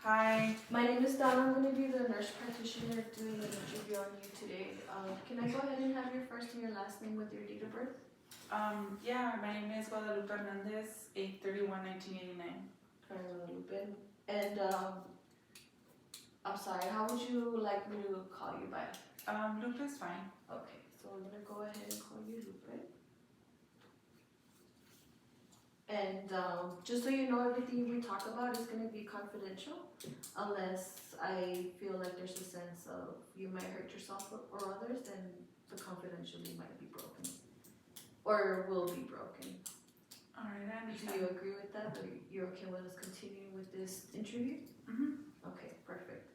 Hi. My name is Donna. I'm going to be the nurse practitioner doing an interview on you today. Can I go ahead and have your first and your last name with your date of birth? Yeah, my name is Guadalupe Hernandez, 8/31/1989. Guadalupe. And I'm sorry, how would you like me to call you by? Lupe is fine. Okay, so I'm going to go ahead and call you Lupe. And just so you know, everything we talk about is going to be confidential unless I feel like there's a sense of you might hurt yourself or others, then the confidentiality might be broken or will be broken. Alright, I Do understand. you agree with that? Or you're okay with us continuing with this interview? Okay, perfect.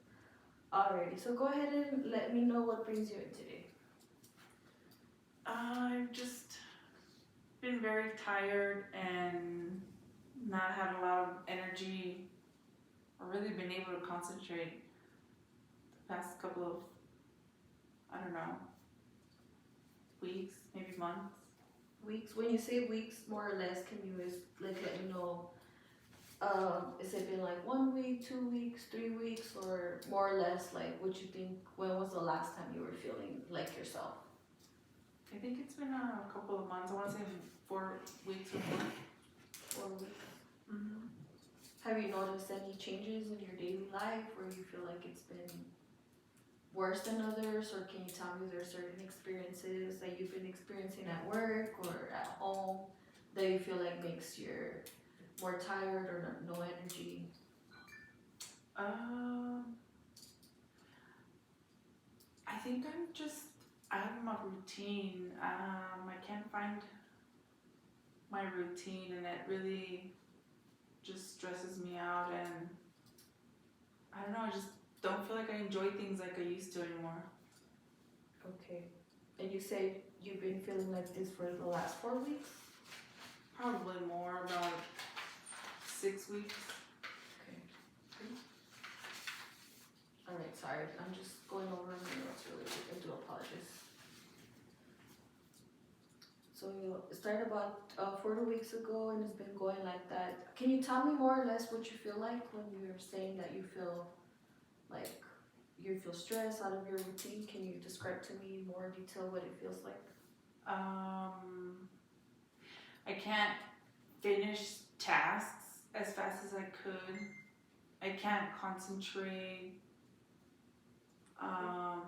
Alrighty, so go ahead and let me know what brings you in today. I've just been very tired and not had a lot of energy or really been able to concentrate the past couple of, I don't know, weeks, maybe months. Weeks. When you say weeks, more or less, can you let me know? Is it been like 1 week, 2 weeks, 3 weeks, or more or less like what you think? When was the last time you were feeling like yourself? I think it's been a couple of months. I want to say 4 weeks or more. 4 weeks. Have you noticed any changes in your daily life where you feel like it's been worse than others, or can you tell me there are certain experiences that you've been experiencing at work or at home that you feel like makes you more tired or no energy? I think I have my routine. I can't find my routine, and it really just stresses me out, and I don't know, I just don't feel like I enjoy things like I used to anymore. Okay. And you say you've been feeling like this for the last 4 weeks? Probably more, about 6 weeks. Okay. Alright, sorry, I'm just going over my notes really quick. I do apologize. So it started about 4 weeks ago and it's been going like that. Can you tell me more or less what you feel like when you're saying that you feel like you feel stressed out of your routine? Can you describe to me in more detail what it feels like? I can't finish tasks as fast as I could. I can't concentrate. I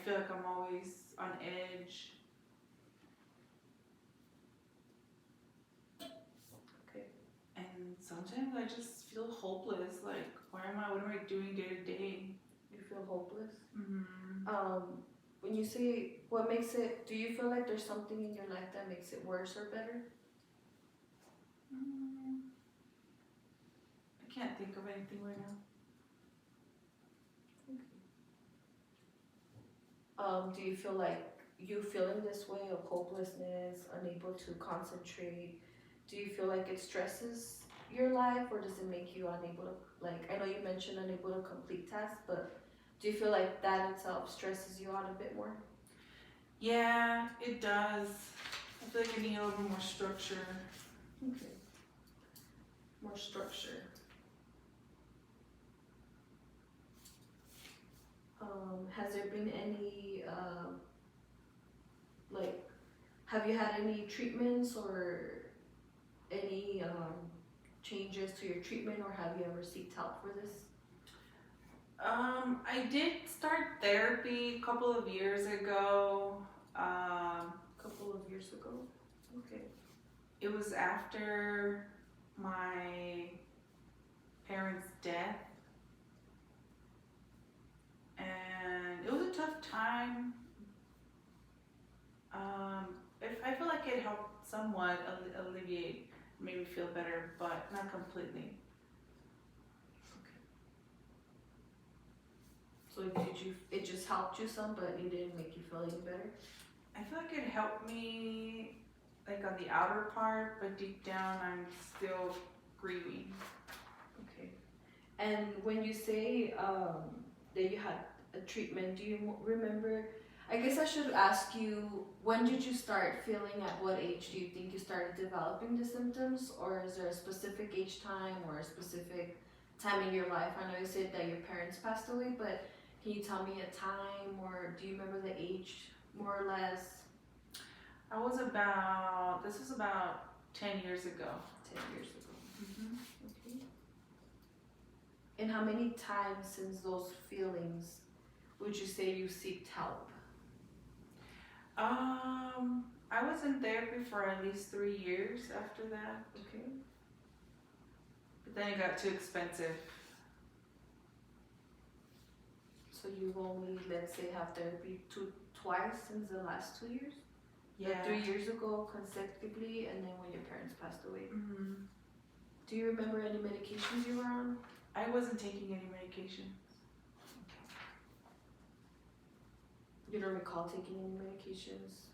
feel like I'm always on edge. Okay. And sometimes I just feel hopeless. Like, what am I doing day to day? You feel hopeless? When you say what makes it, do you feel like there's something in your life that makes it worse or better? I can't think of anything right now. Do you feel like you feeling this way of hopelessness, unable to concentrate? Do you feel like it stresses your life, or does it make you unable to, like, I know you mentioned unable to complete tasks, but do you feel like that itself stresses you out a bit more? Yeah, it does. I feel like I need a little more structure. Okay. More structure. Has there been any, have you had any treatments or any changes to your treatment, or have you ever sought help for this? I did start therapy a couple of years ago. Couple of years ago? Okay. It was after my parents' death. And it was a tough time. I feel like it helped somewhat alleviate, made me feel better, but not completely. So it just helped you some, but it didn't make you feel any better? I feel like it helped me like on the outer part, but deep down I'm still grieving. Okay. And when you say that you had a treatment, do you remember? I guess I should ask you, when did you start feeling, at what age do you think you started developing the symptoms, or is there a specific age time or a specific time in your life? I know you said that your parents passed away, but can you tell me a time, or do you remember the age more or less? This was about 10 years ago. 10 years ago. Mm-hmm. Okay. And how many times since those feelings would you say you seeked help? I was in therapy for at least 3 years after that, Okay. but then it got too expensive. So you've only, let's say, have therapy twice in the last 2 years? Like 3 years ago consecutively, and then when your parents passed away. Mm-hmm. Do you remember any medications you were on? I wasn't taking any medication. You don't recall taking any medications?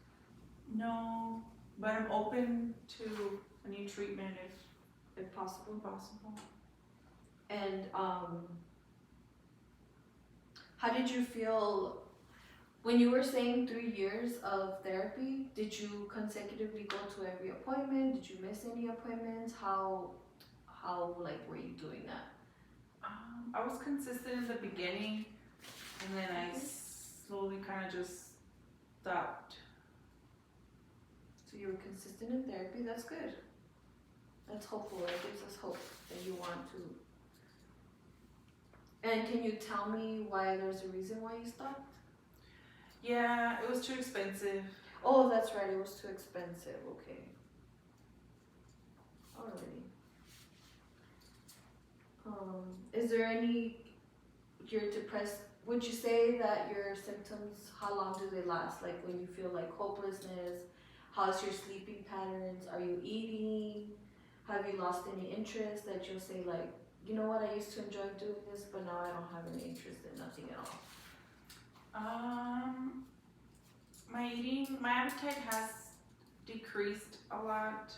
No, but I'm open to a new treatment If possible. possible. And how did you feel when you were saying 3 years of therapy? Did you consecutively go to every appointment? Did you miss any appointments? How like were you doing that? I was consistent in the beginning, and then I slowly kind of just stopped. So you were consistent in therapy. That's good. That's hopeful. That gives us hope that you want to. And can you tell me why there's a reason why you stopped? Yeah, it was too expensive. Oh, that's right. It was too expensive. Okay. Alrighty. Is there any, you're depressed, would you say that your symptoms, how long do they last? Like when you feel like hopelessness, how's your sleeping patterns? Are you eating? Have you lost any interest that you'll say like, you know what, I used to enjoy doing this, but now I don't have any interest in nothing at all? My appetite has decreased a lot.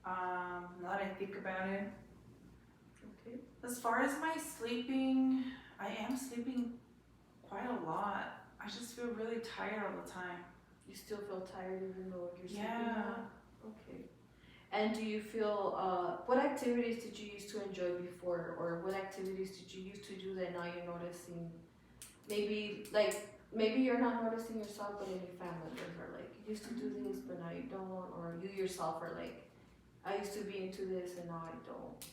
Now that I think about it. Okay. As far as my sleeping, I am sleeping quite a lot. I just feel really tired all the time. You still feel tired even though you're sleeping Yeah. a lot? Okay. And do you feel, what activities did you used to enjoy before, or what activities did you used to do that now you're noticing? Maybe you're not noticing yourself, but any family members are like, you used to do this, but now you don't, or you yourself are like, I used to be into this and now I don't.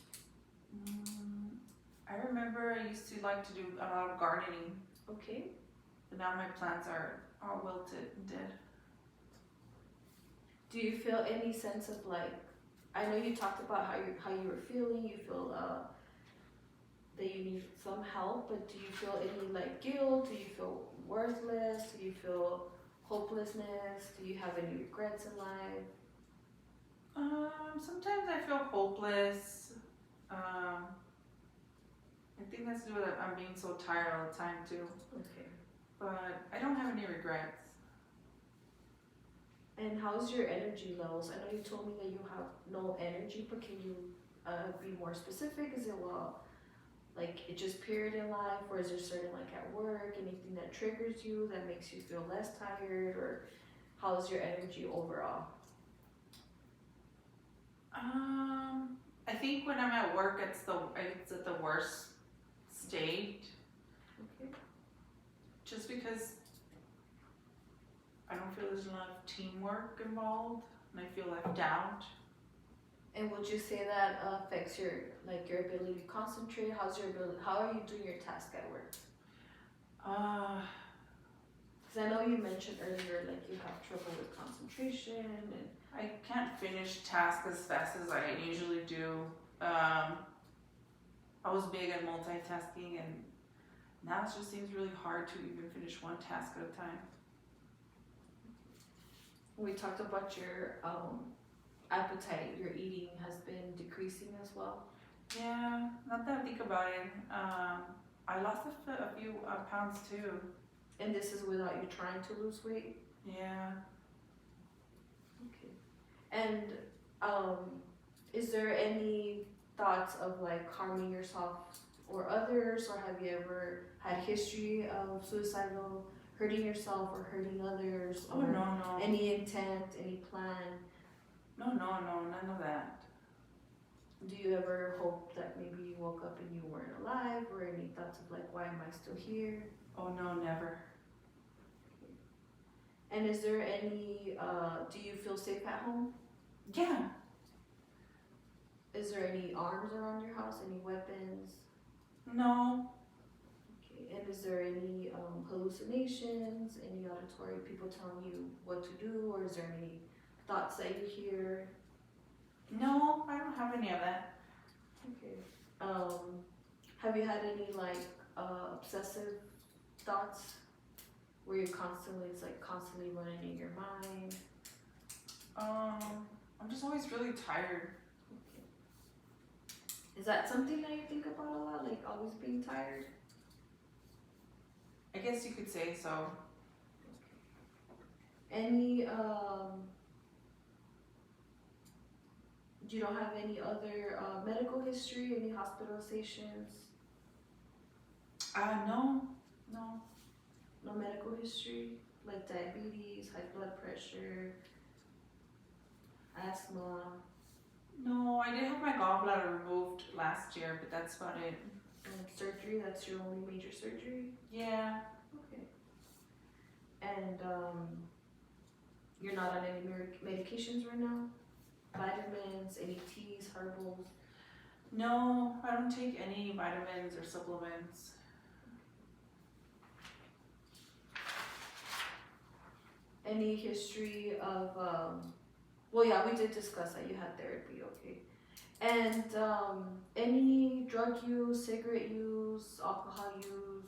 I remember I used to like to do a lot of gardening, Okay. but now my plants are all wilted and dead. Do you feel any sense of like, I know you talked about how you were feeling, you feel that you need some help, but do you feel any like guilt? Do you feel worthless? Do you feel hopelessness? Do you have any regrets in life? Sometimes I feel hopeless. I think that's to do with it. I'm being so tired all the time too. Okay. But I don't have any regrets. And how's your energy levels? I know you told me that you have no energy, but can you be more specific? Is it like it just period in life, or is there certain like at work, anything that triggers you that makes you feel less tired, or how's your energy overall? I think when I'm at work, it's at the worst state. Okay. Just because I don't feel there's enough teamwork involved, and I feel left out. And would you say that affects your ability to concentrate? How are you doing your task at work? Because I know you mentioned earlier like you have trouble with concentration and I can't finish tasks as fast as I usually do. I was big at multitasking, and now it just seems really hard to even finish one task at a time. we talked about your appetite, your eating has been decreasing as well. Yeah, not that I think about it. I lost a few pounds too. And this is without you trying to lose weight? Yeah. Okay. And is there any thoughts of like harming yourself or others, or have you ever had history of suicidal, hurting yourself or hurting others? Oh, or no. any intent, any plan? No, none of that. Do you ever hope that maybe you woke up and you weren't alive, or any thoughts of like, why am I still here? Oh no, never. And is there any, do you feel safe at home? Yeah. Is there any arms around your house, any weapons? No. Okay. And is there any hallucinations, any auditory people telling you what to do, or is there any thoughts that you hear? No, I don't have any of that. Okay. Have you had any like obsessive thoughts where you're constantly, it's like constantly running in your mind? I'm just always really tired. Okay. Is that something that you think about a lot, like always being tired? I guess you could say so. Any you don't have any other medical history, any hospitalizations? No. No. No medical history, like diabetes, high blood pressure, asthma? No, I did have my gallbladder removed last year, but that's about it. Surgery, that's your only major surgery? Yeah. Okay. And you're not on any medications right now? Vitamins, any teas, herbals? No, I don't take any vitamins or supplements. Any history of, well, yeah, we did discuss that you had therapy, okay. And any drug use, cigarette use, alcohol use?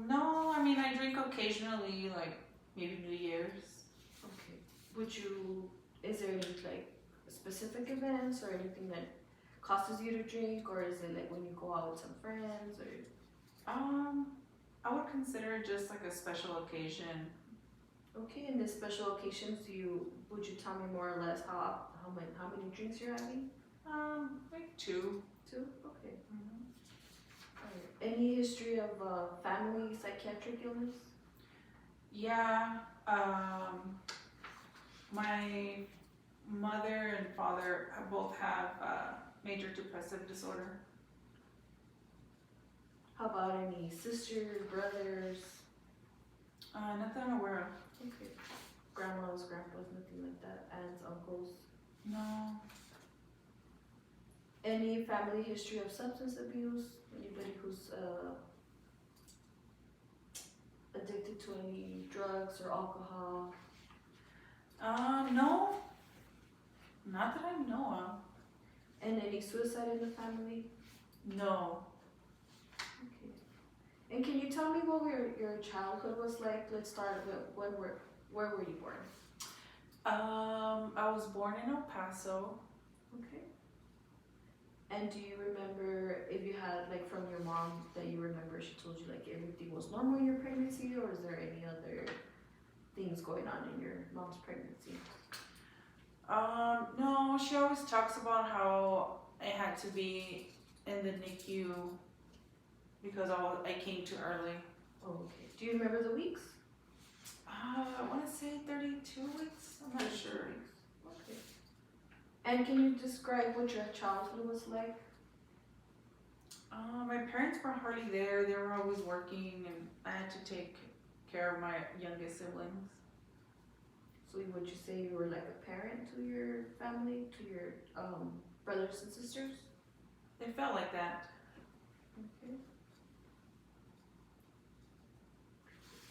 No, I mean, I drink occasionally, like maybe New Year's. Okay. Would you, is there any like specific events or anything that causes you to drink, or is it like when you go out with some friends, or? I would consider it just like a special occasion. Okay, in this special occasions, would you tell me more or less how many drinks you're having? Like 2. 2? Okay. Mm-hmm. Alright. Any history of family psychiatric illness? Yeah. My mother and father both have major depressive disorder. How about any sisters, brothers? Not that I'm aware of. Okay. Grandmas, grandpas, nothing like that. Aunts, uncles? No. Any family history of substance abuse? Anybody who's addicted to any drugs or alcohol? No. Not that I know of. And any suicide in the family? No. Okay. And can you tell me what your childhood was like? Let's start with where were you born? I was born in El Paso. Okay. And do you remember if you had, like, from your mom that you remember she told you like everything was normal in your pregnancy, or is there any other things going on in your mom's pregnancy? No, she always talks about how I had to be in the NICU because I came too early. Oh, okay. Do you remember the weeks? I want to say 32 weeks. I'm not sure. Okay. And can you describe what your childhood was like? My parents were hardly there. They were always working, and I had to take care of my youngest siblings. So would you say you were like a parent to your family, to your brothers and sisters? It felt like that. Okay.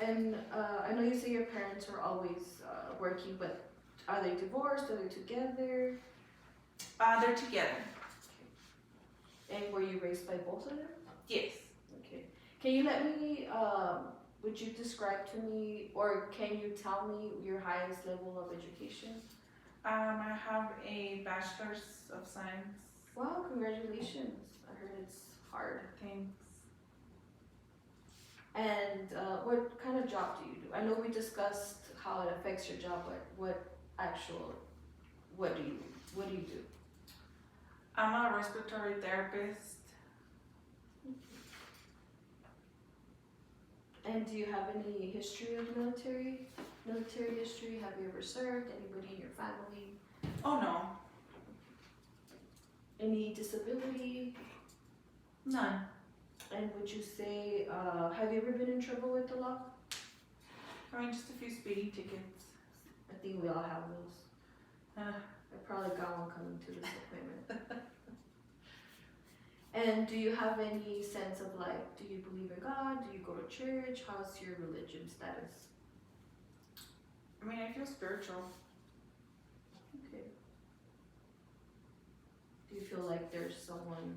And I know you say your parents were always working, but are they divorced? Are they together? They're together. And were you raised by both of them? Yes. Okay. Can you let me, would you describe to me, or can you tell me your highest level of education? I have a bachelor's of science. Wow, congratulations. I heard it's hard. Thanks. And what kind of job do you do? I know we discussed how it affects your job, but what do you do? I'm a respiratory therapist. And do you have any history of military history? Have you ever served? Anybody in your family? Oh no. Any disability? None. And would you say, have you ever been in trouble with the law? I mean, just a few speeding tickets. I think we all have those. Uh, I probably got one coming to this appointment. And do you have any sense of like, do you believe in God? Do you go to church? How's your religion status? I mean, I feel spiritual. Okay. Do you feel like there's someone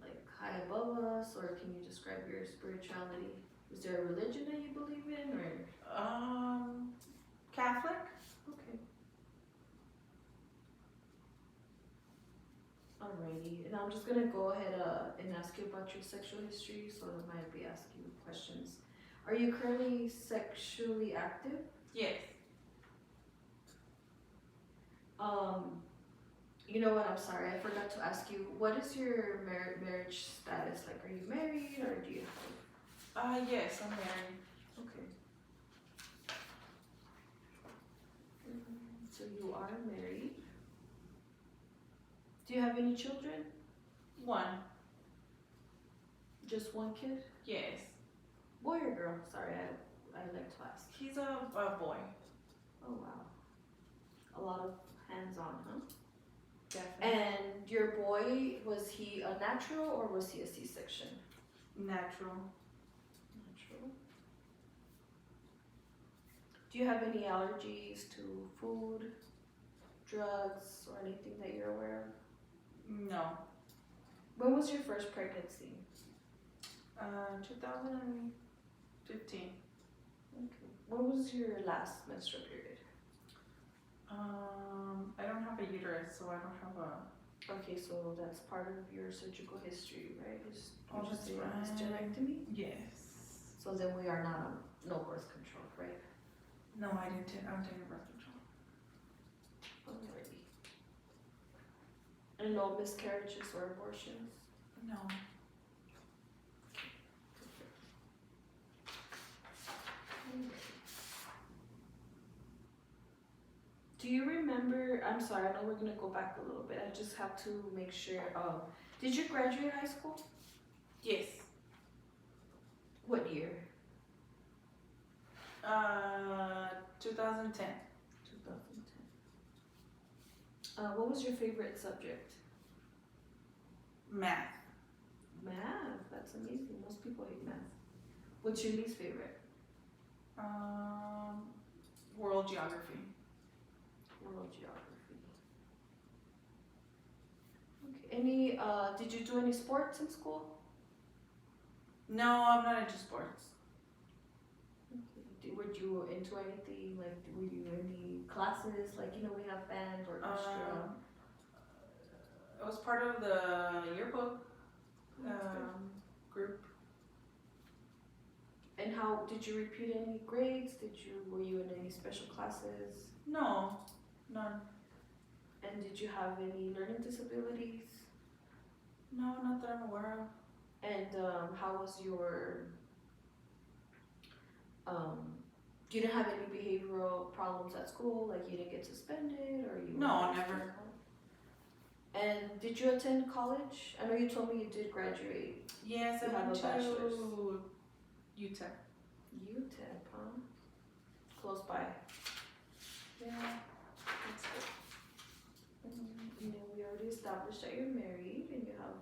like high above us, or can you describe your spirituality? Is there a religion that you believe in, or? Catholic. Okay. Alrighty, and I'm just gonna go ahead and ask you about your sexual history, so I might be asking you questions. Are you currently sexually active? Yes. You know what, I'm sorry, I forgot to ask you, what is your marriage status? Like, are you married, or do you have? Yes, I'm married. Okay. So you are married. Do you have any children? One. Just one kid? Yes. Boy or girl? Sorry, I like to ask. He's a boy. Oh wow. A lot of hands-on, huh? Definitely. And your boy, was he a natural or was he a C-section? Natural. Natural. Do you have any allergies to food, drugs, or anything that you're aware of? No. When was your first pregnancy? 2015. Okay. When was your last menstrual period? I don't have a uterus, so I don't have a. Okay, so that's part of your surgical history, right? Oh, that's right. Hysterectomy? Yes. So then we are not on no birth control, right? No, I didn't. I'm taking birth control. Alrighty. And no miscarriages or abortions? No. Do you remember, I'm sorry, I know we're gonna go back a little bit, I just have to make sure, did you graduate high school? Yes. What year? 2010. 2010. What was your favorite subject? Math. Math, that's amazing, most people hate math. What's your least favorite? World geography. World geography. Okay, any, did you do any sports in school? No, I'm not into sports. Okay. Were you into anything, like, were you in any classes, like, you know, we have band, orchestra? I was part of the yearbook group. And how, did you repeat any grades? Were you in any special classes? No, none. And did you have any learning disabilities? No, not that I'm aware of. And how was your, you didn't have any behavioral problems at school? Like you didn't get suspended or you? No, never. And did you attend college? I know you told me you did graduate. Yes, You I have went a bachelor's. to UTEP. UTEP, huh? Close by. Yeah. That's good. And then we already established that you're married and you have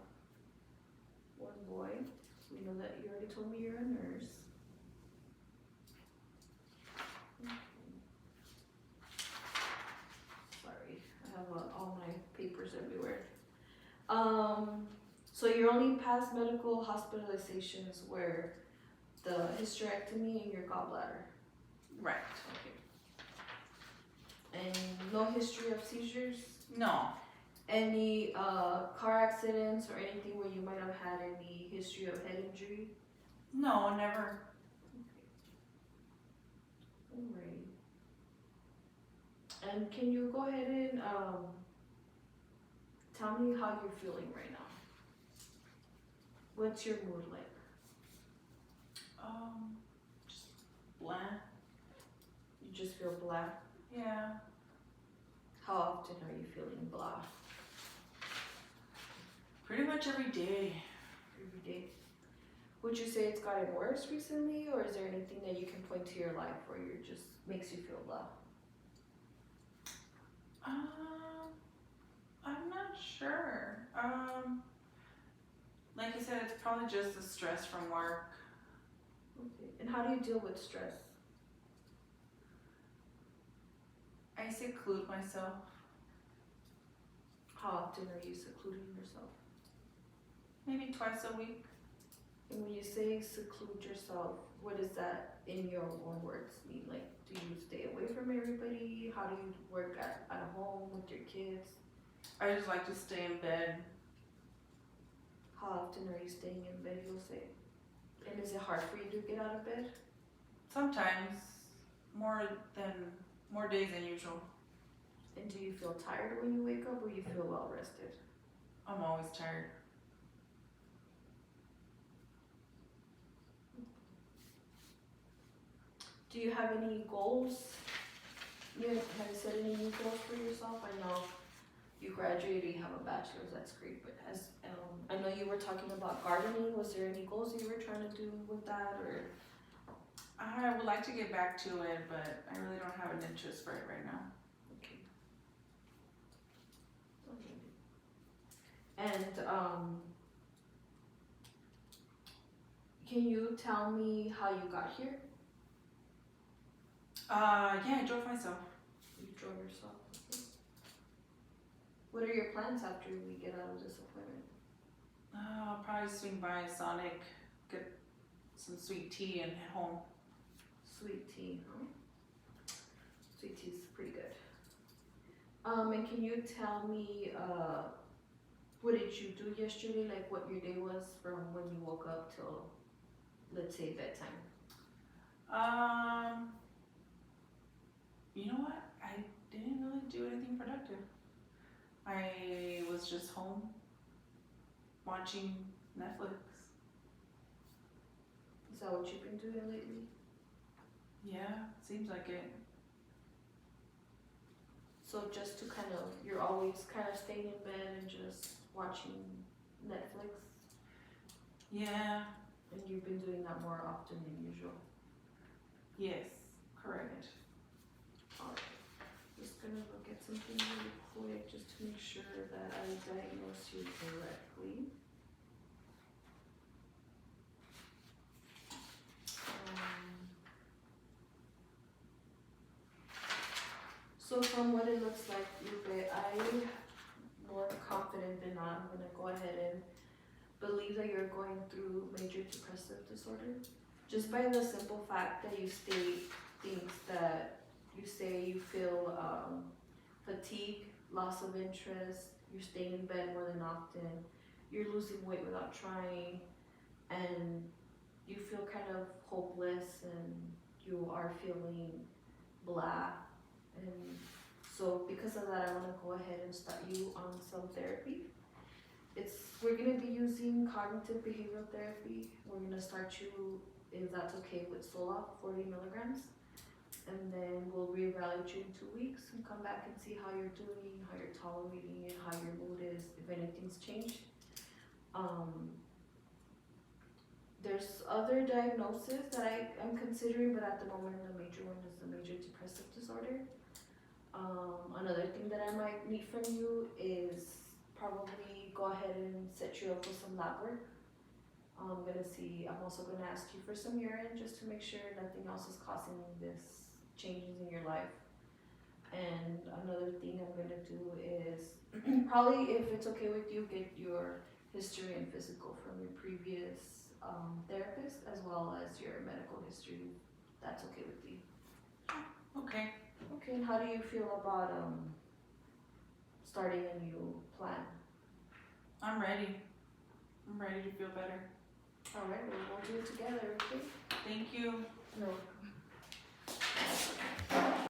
one boy. We know that you already told me you're a nurse. Sorry, I have all my papers everywhere. So your only past medical hospitalizations were the hysterectomy and your gallbladder. Right. Okay. And no history of seizures? No. Any car accidents or anything where you might have had any history of head injury? No, never. Alright. And can you go ahead and tell me how you're feeling right now? What's your mood like? Just bland. You just feel blah? Yeah. How often are you feeling blah? Pretty much every day. Every day. Would you say it's gotten worse recently, or is there anything that you can point to your life where you just makes you feel blah? I'm not sure. Like I said, it's probably just the stress from work. Okay. And how do you deal with stress? I seclude myself. How often are you secluding yourself? Maybe twice a week. And when you say seclude yourself, what does that, in your own words, mean? Like, do you stay away from everybody? How do you work at home with your kids? I just like to stay in bed. How often are you staying in bed, you'll say? And is it hard for you to get out of bed? Sometimes, more days than usual. And do you feel tired when you wake up, or you feel well rested? I'm always tired. Do you have any goals? Have you set any new goals for yourself? I know you graduated, you have a bachelor's, that's great, but I know you were talking about gardening. Was there any goals that you were trying to do with that, or? I would like to get back to it, but I really don't have an interest for it right now. Okay. And can you tell me how you got here? Yeah, I drove myself. You drove yourself. Okay. What are your plans after we get out of this appointment? I'll probably swing by Sonic, get some sweet tea, and head home. Sweet tea, huh? Sweet tea is pretty good. And can you tell me, what did you do yesterday? Like what your day was from when you woke up till, let's say, bedtime? You know what? I didn't really do anything productive. I was just home watching Netflix. Is that what you've been doing lately? Yeah, seems like it. So just to kind of, you're always kind of staying in bed and just watching Netflix? Yeah. And you've been doing that more often than usual? Yes, correct. Alright. Just gonna look at something really quick just to make sure that I diagnose you correctly. So from what it looks like, Lupe, I'm more confident than not. I'm gonna go ahead and believe that you're going through major depressive disorder. Just by the simple fact that you state things that you say you feel fatigue, loss of interest, you're staying in bed more than often, you're losing weight without trying, and you feel kind of hopeless and you are feeling blah. And so because of that, I want to go ahead and start you on some therapy. We're going to be using cognitive behavioral therapy. We're going to start you, if that's okay, with Zoloft, 40 milligrams. And then we'll reevaluate you in 2 weeks and come back and see how you're doing, how you're tolerating it, how your mood is, if anything's changed. There's other diagnoses that I'm considering, but at the moment the major one is the major depressive disorder. Another thing that I might need from you is probably go ahead and set you up with some lab work. I'm also gonna ask you for some urine just to make sure nothing else is causing this changes in your life. And another thing I'm gonna do is probably, if it's okay with you, get your history and physical from your previous therapist, as well as your medical history. That's okay with you. Okay. Okay, and how do you feel about starting a new plan? I'm ready. I'm ready to feel better. All right, well, we'll do it together, okay? Thank you. No.